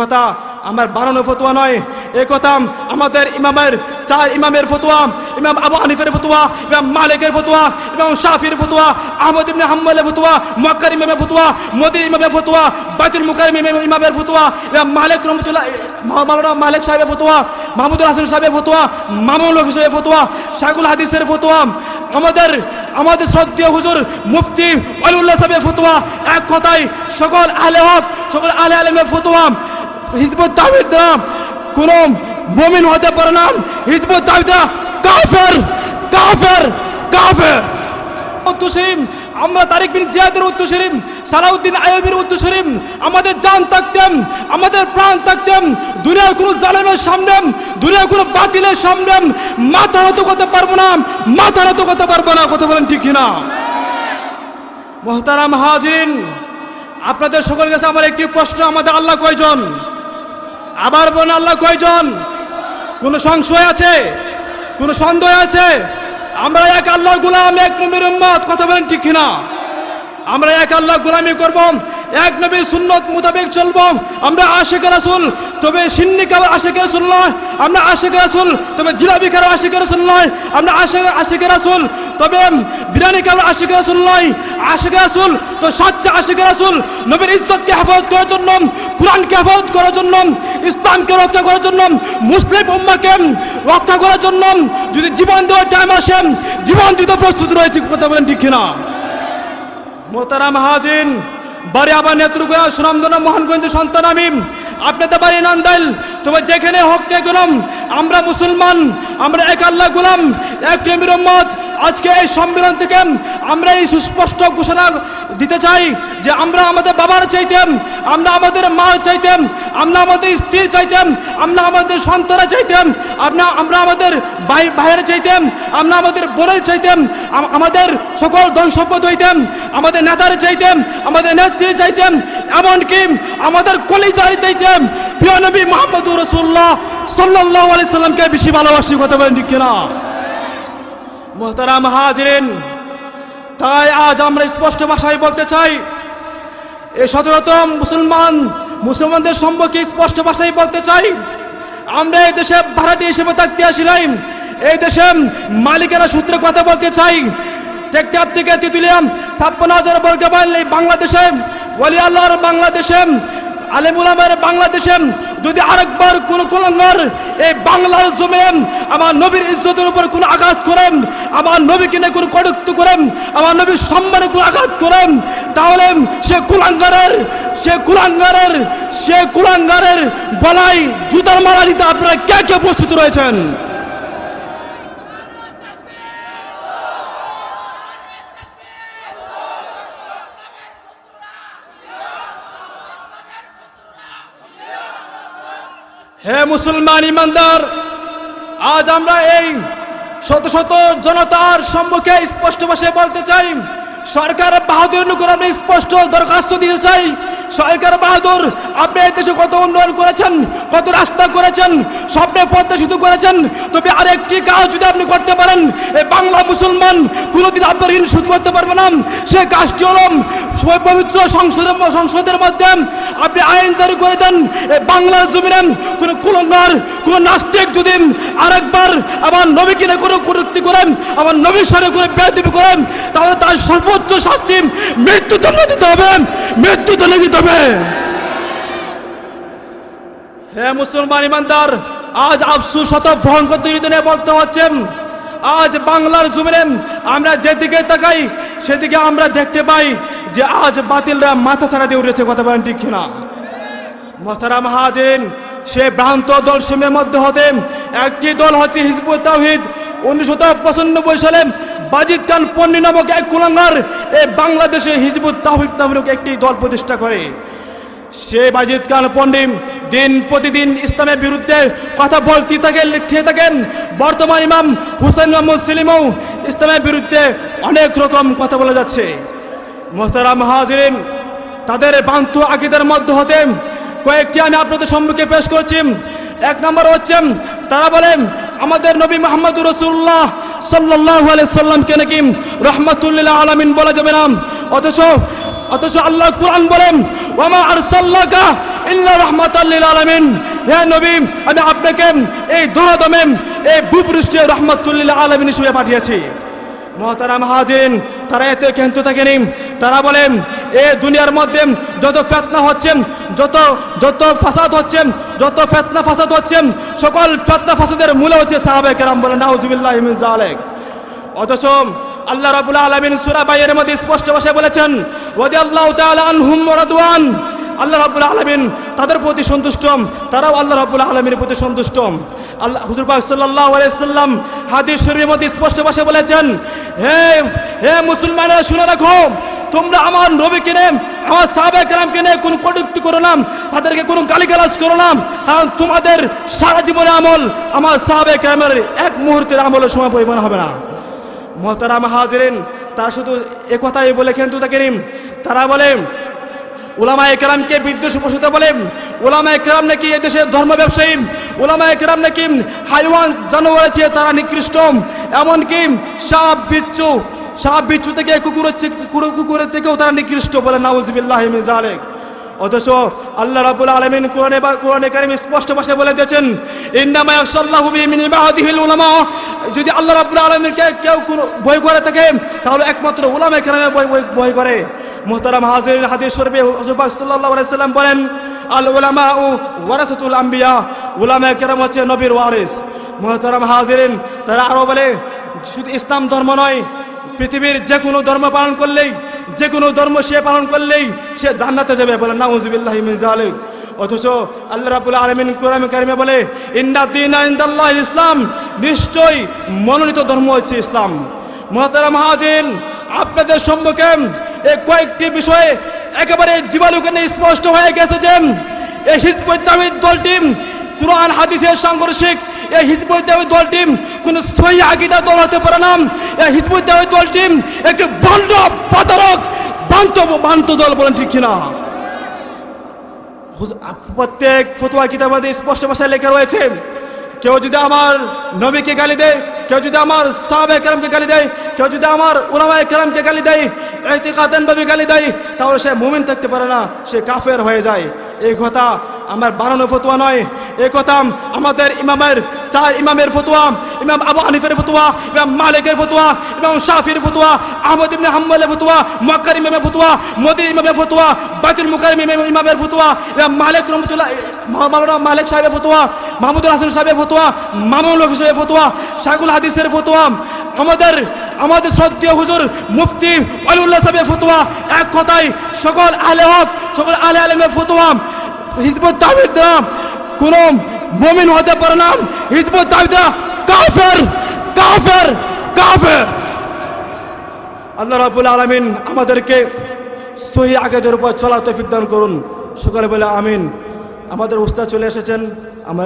কথা আমার বানানো ফতোয়া নয়, এ কথা আমাদের ইমামের 4 ইমামের ফতোয়া, ইমাম আবু হানিফার ফতোয়া, ইমাম মালিকের ফতোয়া, ইমাম শাফির ফতোয়া, আহমদ ইবনে হাম্বলের ফতোয়া, মক্কার ইমামের ফতোয়া, মদিনা ইমামের ফতোয়া, বাইতুল মুকাররম ইমামের ফতোয়া, ইমাম মালিক রহমাতুল্লাহ মাওলানা মালিক সাহেবের ফতোয়া, মাহমুদুল হাসান সাহেবের ফতোয়া, মামুনুল হক সাহেবের ফতোয়া, শাইখুল হাদিসের ফতোয়া, আমাদের শ্রদ্ধেয় হুজুর মুফতি ওয়ালিউল্লাহ সাহেবের ফতোয়া। এক কথায় সকল আহলে হক, সকল আহলে ইলমের ফতোয়া। হিজবুত তাওহীদ দ্বারা কোন মুমিন হতে পারে না। হিজবুত তাওহীদ কাফের কাফের কাফের। উত্তরসূরি আমরা তারিক বিন জিয়াদের উত্তরসূরি, সালাউদ্দিন আইয়ুবীর উত্তরসূরি। আমাদের জান থাকতেন, আমাদের প্রাণ থাকতেন, দুনিয়ার কোনো জালেমের সামনে, দুনিয়ার কোনো বাতিলের সামনে মাথা নত করতে পারবো না, মাথা নত করতে পারবো না। কথা বলেন ঠিক কিনা? মুহতারাম হাজিরিন, আপনাদের সকলের কাছে আমার একটি প্রশ্ন, আমাদের আল্লাহ কয়জন? আবার বলেন, আল্লাহ কয়জন? কোনো সংশয় আছে? কোনো সন্দেহ আছে? আমরা এক আল্লাহর গোলাম, এক নবীর উম্মত। কথা বলেন ঠিক কিনা? আমরা এক আল্লাহর গোলামি করব, এক নবীর সুন্নত মোতাবেক চলব। আমরা আশিক রাসূল, তবে সিন্নি খাওয়ার আশিক রাসূল নয়। আমরা আশিক রাসূল, তবে জিলাপি খাওয়ার আশিক রাসূল নয়। আমরা আশিক রাসূল, তবে বিরিয়ানি খাওয়ার আশিক রাসূল নয়। আশিক রাসূল তো সচ্চা আশিক রাসূল, নবীর ইজ্জতকে হেফাজত করার জন্য, কুরআনকে হেফাজত করার জন্য, ইসলামকে রক্ষা করার জন্য, মুসলিম উম্মাহকে রক্ষা করার জন্য যদি জীবন দেওয়ার টাইম আসে, জীবন দিতে প্রস্তুত রয়েছে। কথা বলেন ঠিক কিনা? মোহতারাম হাজিরিন, বাড়ি আবার নেত্রকোনা সুনামধন্য মোহনগঞ্জ সন্তান আমি, আপনাদের বাড়ি নান্দাইল, তবে যেখানে হোক না কেন আমরা মুসলমান, আমরা এক আল্লাহ গোলাম, এক নবীর উম্মত। আজকে এই সম্মেলন থেকে আমরা এই সুস্পষ্ট ঘোষণা দিতে চাই যে আমরা আমাদের বাবার চাইতাম, আমরা আমাদের মা চাইতাম, আমরা আমাদের স্ত্রী চাইতাম, আমরা আমাদের সন্তানরা চাইতাম, আমরা আমাদের ভাইয়ের চাইতাম, আমরা আমাদের বোনের চাইতাম, আমাদের সকল ধন সম্পদ হইতাম, আমাদের নেতার চাইতাম, আমাদের নেত্রী চাইতাম, এমনকি আমাদের কলিজার চাইতাম প্রিয় নবী মুহাম্মদুর রাসূলুল্লাহ সাল্লাল্লাহু আলাইহি সাল্লামকে বেশি ভালোবাসি। কথা বলেন ঠিক কিনা? মুহতারাম হাজিরিন, তাই আজ আমরা স্পষ্ট ভাষায় বলতে চাই, এই 17তম মুসলমানদের সম্পর্কে স্পষ্ট ভাষায় বলতে চাই, আমরা এই দেশে ভাড়াটি হিসেবে থাকতে আসিলাম, এই দেশে মালিকেরা সূত্রে কথা বলতে চাই। টেকটাপ থেকে তিতুলিয়া 56,000 বর্গ মাইল এই বাংলাদেশে, ওয়ালি আল্লাহর বাংলাদেশে, আলেম উলামার বাংলাদেশে যদি আরেকবার কোন কুলাঙ্গার এই বাংলার জমিনে আমার নবীর ইজ্জতের উপর কোন আঘাত করেন, আমার নবীকে নিয়ে কোন কটূক্তি করেন, আমার নবীর সম্মানে কোন আঘাত করেন, তাহলে সে কুলাঙ্গারের গলায় জুতার মালা দিতে আপনারা কে কে প্রস্তুত রয়েছেন? হে মুসলমান ইমানদার, আজ আমরা এই শত শত জনতার সম্মুখে স্পষ্ট ভাষায় বলতে চাই, সরকার বাহাদুর করে আমি স্পষ্ট দরখাস্ত দিতে চাই। সরকার বাহাদুর, আপনি এই দেশে কত উন্নয়ন করেছেন, কত রাস্তা করেছেন, স্বপ্নে পদ্মা সেতু করেছেন, তবে আরেকটি কাজ যদি আপনি করতে পারেন, এই বাংলা মুসলমান কোনোদিন আপনার ঋণ শোধ করতে পারবে না। সে কাজটি হল পবিত্র সংসদের মধ্যে আপনি আইন জারি করে দেন, এই বাংলার জমিনে কোনো কুলাঙ্গার, কোনো নাস্তিক যদি আরেকবার আমার নবীকে নিয়ে কোনো কটূক্তি করেন, আমার নবীর সাথে কোনো বেয়াদবি করেন, তাহলে তার সর্বোচ্চ শাস্তি মৃত্যুদণ্ড দিতে হবে, মৃত্যুদণ্ড দিতে হবে। হে মুসলমান ইমানদার, আজ আফসোস শত বহন করতে বলতে হচ্ছে, আজ বাংলার জমিনে আমরা যেদিকে তাকাই সেদিকে আমরা দেখতে পাই যে আজ বাতিলরা মাথা ছাড়া দিয়ে উঠেছে। কথা বলেন ঠিক কিনা? মুহতারাম হাজিরিন, সে ভ্রান্ত দল সমূহের মধ্যে হতে একটি দল হচ্ছে হিজবুত তাওহীদ। 1995 সালে বাজিদ খান পন্নী নামক এক কুলাঙ্গার এই বাংলাদেশে হিজবুত তাওহীদ নামক একটি দল প্রতিষ্ঠা করে। সে বাজিদ খান পন্নী দিন প্রতিদিন ইসলামের বিরুদ্ধে কথা বলতে থাকেন, লিখতে থাকেন। বর্তমান ইমাম হুসাইন মোহাম্মদ সেলিমও ইসলামের বিরুদ্ধে অনেক রকম কথা বলে যাচ্ছে। মুহতারাম হাজিরিন, তাদের ভ্রান্ত আকীদার মধ্যে হতে কয়েকটি আমি আপনাদের সম্মুখে পেশ করছি। এক নম্বর হচ্ছে, তারা বলেন আমাদের নবী মুহাম্মদুর রাসূলুল্লাহ সাল্লাল্লাহু আলাইহি সাল্লামকে নাকি রাহমাতুল লিল আলামিন বলা যাবে না, অথচ আল্লাহ কুরআন বলেন ওয়ামা আরসালনাকা ইল্লা রাহমাতাল লিল আলামিন। হে নবী, আমি আপনাকে এই দরদমে এই ভূপৃষ্ঠে রাহমাতুল লিল আলামিন হিসেবে পাঠিয়েছি। মুহতারাম হাজিরিন, তারা এতে ক্ষান্ত থাকেনি। তারা বলেন এই দুনিয়ার মধ্যে যত ফিতনা হচ্ছে, যত ফাসাদ হচ্ছে, যত ফিতনা ফাসাদ হচ্ছে, সকল ফিতনা ফাসাদের মূল হচ্ছে সাহাবায়ে কেরাম। বলেন নাউযুবিল্লাহি মিন যালিক। অথচ আল্লাহ রাব্বুল আলামিন সূরা বাইয়ের মধ্যে স্পষ্ট ভাষায় বলেছেন রাদিয়াল্লাহু তাআলা আনহুম ওয়া রাদওয়ান। আল্লাহ রাব্বুল আলামিন তাদের প্রতি সন্তুষ্ট, তারাও আল্লাহ রাব্বুল আলামিনের প্রতি সন্তুষ্ট। আল্লাহ হুজুর পাক সাল্লাল্লাহু আলাইহি ওয়াসাল্লাম হাদিস শরীফের মধ্যে স্পষ্ট ভাষায় বলেছেন, হে হে মুসলমানেরা শুনে রাখো, তোমরা আমার নবীকে নিয়ে, আমার সাহাবায়ে কেরামকে নিয়ে কোনো কটূক্তি করো না, তাদেরকে কোনো গালিগালাজ করো না, কারণ তোমাদের সারা জীবনের আমল আমার সাহাবায়ে কেরামের এক মুহূর্তের আমলের সময় পরিমাণ হবে না। মুহতারাম হাজিরিন, তারা শুধু একথাই বলে কিন্তু থাকেনি। তারা বলে উলামায়ে কেরামকে বিদ্বেষপ্রসূত বলে, উলামায়ে কেরাম নাকি এদেশের ধর্ম ব্যবসায়ী, উলামায়ে কেরাম নাকি হাইওয়ান জানোয়ারের চেয়ে তারা নিকৃষ্ট, এমনকি সাপ বিচ্ছু থেকে কুকুরের থেকেও তারা নিকৃষ্ট। বলে নাউযুবিল্লাহি মিন যালিক। অথচ আল্লাহ রাব্বুল আলামিন কোরআনে কারীম স্পষ্ট ভাষায় বলে দিয়েছেন, ইন্নামা ইয়াখশাল্লাহু মিন ইবাদিহিল উলামা। যদি আল্লাহ রাব্বুল আলামিনকে কেউ ভয় করে থাকে, তাহলে একমাত্র উলামায়ে কেরামের ভয় করে। মুহতারাম হাজিরিন, হাদিস শরীফে হুজুর পাক সাল্লাল্লাহু আলাইহি সাল্লাম বলেন, আল উলামাউ ওয়ারাসাতুল আম্বিয়া। উলামায়ে কেরাম হচ্ছে নবীর ওয়ারিস। মুহতারাম হাজিরিন, তারা আরো বলে শুধু ইসলাম ধর্ম নয়, পৃথিবীর যে কোনো ধর্ম পালন করলেই, যে কোনো ধর্ম সে পালন করলেই সে জান্নাতে যাবে। বলেন নাউযুবিল্লাহি মিন যালিক। অথচ আল্লাহ রাব্বুল আলামিন কোরআনে কারিমে বলে, ইন্না দীনা ইনদাল্লাহিল ইসলাম, নিশ্চয়ই মনোনীত ধর্ম হচ্ছে ইসলাম। মুহতারাম হাজিরিন, আপনাদের সম্মুখে এই কয়েকটি বিষয়ে একেবারে দিবালোকে স্পষ্ট হয়ে গেছে যে এই হিজবুত তাওহীদ দলটি কুরআন হাদিসের সাংঘর্ষিক। এই হিজবুত তাওহীদ দলটি কোন সহিহ আকীদা দল হতে পারে না। এই হিজবুত তাওহীদ দলটি একটি ভণ্ড প্রতারক বান্ত দল। বলেন ঠিক কিনা? প্রত্যেক ফতোয়া কিতাবে স্পষ্ট ভাষায় লেখা রয়েছে, কেউ যদি আমার নবীকে গালি দেয়, কেউ যদি আমার সাহাবায়ে কেরামকে গালি দেয়, কেউ যদি আমার উলামায়ে কেরামকে গালি দেয়, ইতিকাদান ভাবে গালি দেয়, তাহলে সে মুমিন থাকতে পারে না, সে কাফের হয়ে যায়। এই কথা আমার বানানো ফতোয়া নয়, এই কথা আমাদের চার ইমামের ফতোয়া, ইমাম আবু হানিফার ফতোয়া, ইমাম মালিকের ফতোয়া, ইমাম শাফির ফতোয়া, আহমদ ইবনে হাম্বলের ফতোয়া, মক্কার ইমামের ফতোয়া, মদিনার ইমামের ফতোয়া, বাইতুল মুকাররম ইমামের ফতোয়া, ইমাম মালিক রহমাতুল্লাহ মাওলানা মালিক সাহেবের ফতোয়া, মাহমুদুল হাসান সাহেবের ফতোয়া, মামুনুল হক সাহেবের ফতোয়া, শাইখুল হাদিসের ফতোয়া, আমাদের শ্রদ্ধেয় হুজুর মুফতি ওয়ালিউল্লাহ সাহেবের ফতোয়া। এক কথায় সকল আলে হক, সকল আলে আলেমের ফতোয়া। হিজবুত তাওহীদ কোন মুমিন হতে পারে না। হিজবুত তাওহীদ কাফের কাফের কাফের। আল্লাহ রাব্বুল আলামিন আমাদেরকে সহিহ আকীদার উপর চলার তৌফিক দান করুন। সকলে বলে আমিন। আমাদের উস্তাদ চলে এসেছেন, আমরা